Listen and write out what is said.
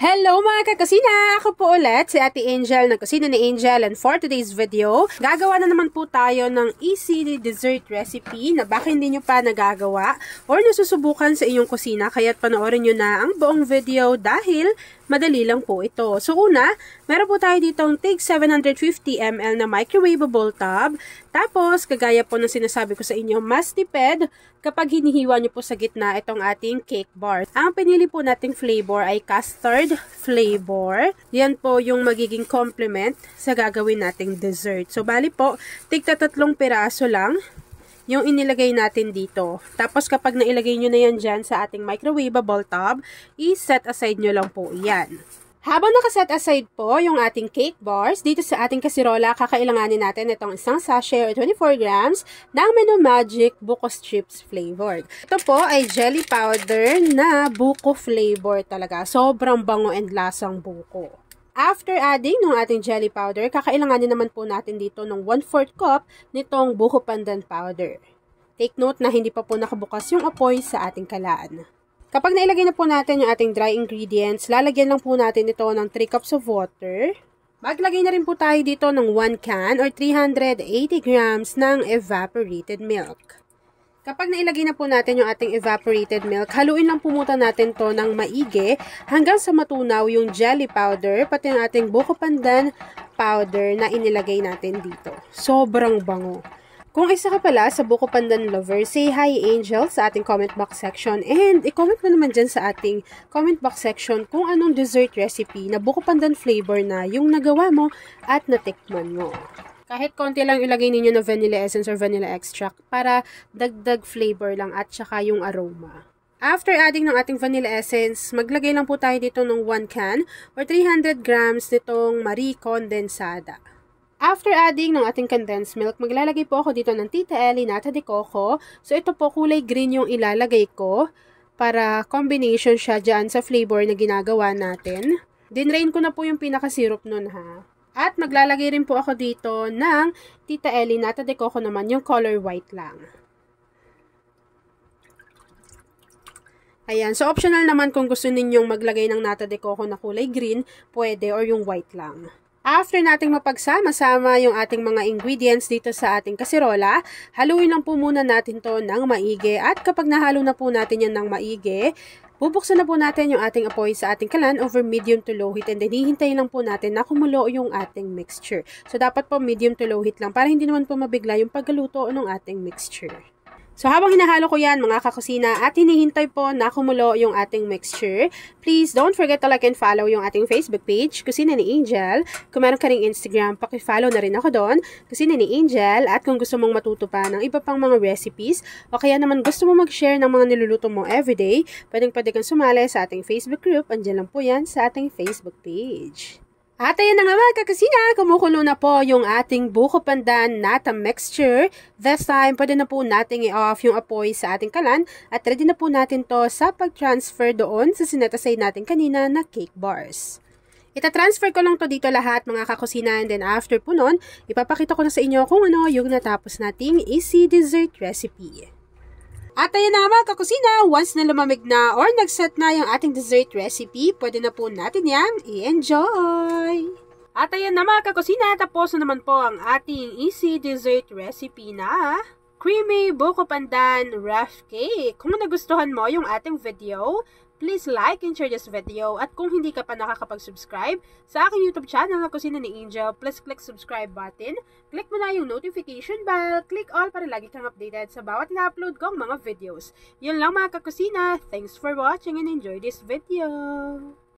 Hello mga kakusina! Ako po ulit si Ate Angel ng Kusina ni Angel, and for today's video, gagawa na naman po tayo ng easy dessert recipe na baka hindi nyo pa nagagawa or nasusubukan sa inyong kusina, kaya't panoorin nyo na ang buong video dahil madali lang po ito. So una, meron po tayo ditong tig 750 ml na microwavable tub. Tapos, kagaya po ng sinasabi ko sa inyo, mas tipid kapag hinihiwa nyo po sa gitna itong ating cake bar. Ang pinili po nating flavor ay custard flavor. Yan po yung magiging complement sa gagawin nating dessert. So, bali po, tig 3 piraso lang yung inilagay natin dito. Tapos, kapag nailagay nyo na yan dyan sa ating microwavable tub, i-set aside nyo lang po yan. Habang nakaset aside po yung ating cake bars, dito sa ating kasirola, kakailanganin natin itong isang sachet or 24 grams ng Menu Magic Buko Strips flavored. Ito po ay jelly powder na buko flavor talaga. Sobrang bango and lasang buko. After adding ng ating jelly powder, kakailanganin naman po natin dito ng 1/4 cup nitong buko pandan powder. Take note na hindi pa po nakabukas yung apoy sa ating kalaan. Kapag nailagay na po natin yung ating dry ingredients, lalagyan lang po natin ito ng 3 cups of water. Maglagay na rin po tayo dito ng 1 can or 380 grams ng evaporated milk. Kapag nailagay na po natin yung ating evaporated milk, haluin lang po muna natin to ng maigi hanggang sa matunaw yung jelly powder, pati yung ating buko pandan powder na inilagay natin dito. Sobrang bango. Kung isa ka pala sa buko pandan lover, say hi Angel sa ating comment box section, and i-comment mo naman dyan sa ating comment box section kung anong dessert recipe na buko pandan flavor na yung nagawa mo at natikman mo. Kahit konti lang ilagay ninyo na vanilla essence or vanilla extract para dagdag flavor lang at saka yung aroma. After adding ng ating vanilla essence, maglagay lang po tayo dito ng 1 can or 300 grams nitong Marie Condensada. After adding ng ating condensed milk, maglalagay po ako dito ng Tita Ellie Nata de Coco. So, ito po kulay green yung ilalagay ko para combination siya dyan sa flavor na ginagawa natin. Dinrain ko na po yung pinaka-syrup nun ha. At maglalagay rin po ako dito ng Tita Ellie Nata de Coco naman, yung color white lang. Ayan. So, optional naman kung gusto ninyong maglagay ng Nata de Coco na kulay green, pwede, or yung white lang. After nating mapagsama-sama yung ating mga ingredients dito sa ating kasirola, haluin lang po muna natin to ng maigi. At kapag nahalo na po natin yan ng maigi, bubuksan na po natin yung ating apoy sa ating kalan over medium to low heat, and then hihintayin lang po natin na kumulo yung ating mixture. So, dapat po medium to low heat lang para hindi naman po mabigla yung pagluto ng ating mixture. So, habang hinahalo ko yan mga kakusina at hinihintay po na kumulo yung ating mixture, please don't forget to like and follow yung ating Facebook page, Kusina ni Angel. Kung meron ka ring Instagram, paki-follow na rin ako doon, Kusina ni Angel. At kung gusto mong matuto pa ng iba pang mga recipes, o kaya naman gusto mo mag-share ng mga niluluto mo everyday, pwede kang sumali sa ating Facebook group. Andiyan lang po yan sa ating Facebook page. At ayan na nga mga kakusina, kumukulo na po yung ating buko pandan nata mixture. This time, pwede na po natin i-off yung apoy sa ating kalan at ready na po natin to sa pag-transfer doon sa sinetasay natin kanina na cake bars. Ita-transfer ko lang to dito lahat mga kakusina, and then after po nun, ipapakita ko na sa inyo kung ano yung natapos nating easy dessert recipe. At ayan na mga kakusina, once na lumamig na or nag-set na yung ating dessert recipe, pwede na po natin yang i-enjoy! At ayan na mga kakusina, tapos na naman po ang ating easy dessert recipe na creamy buko pandan rough cake. Kung nagustuhan mo yung ating video, please like and share this video. At kung hindi ka pa nakakapag-subscribe sa aking YouTube channel na Kusina ni Angel, please click subscribe button. Click mo na yung notification bell. Click all para lagi kang updated sa bawat na-upload kong mga videos. Yun lang mga kakusina. Thanks for watching and enjoy this video.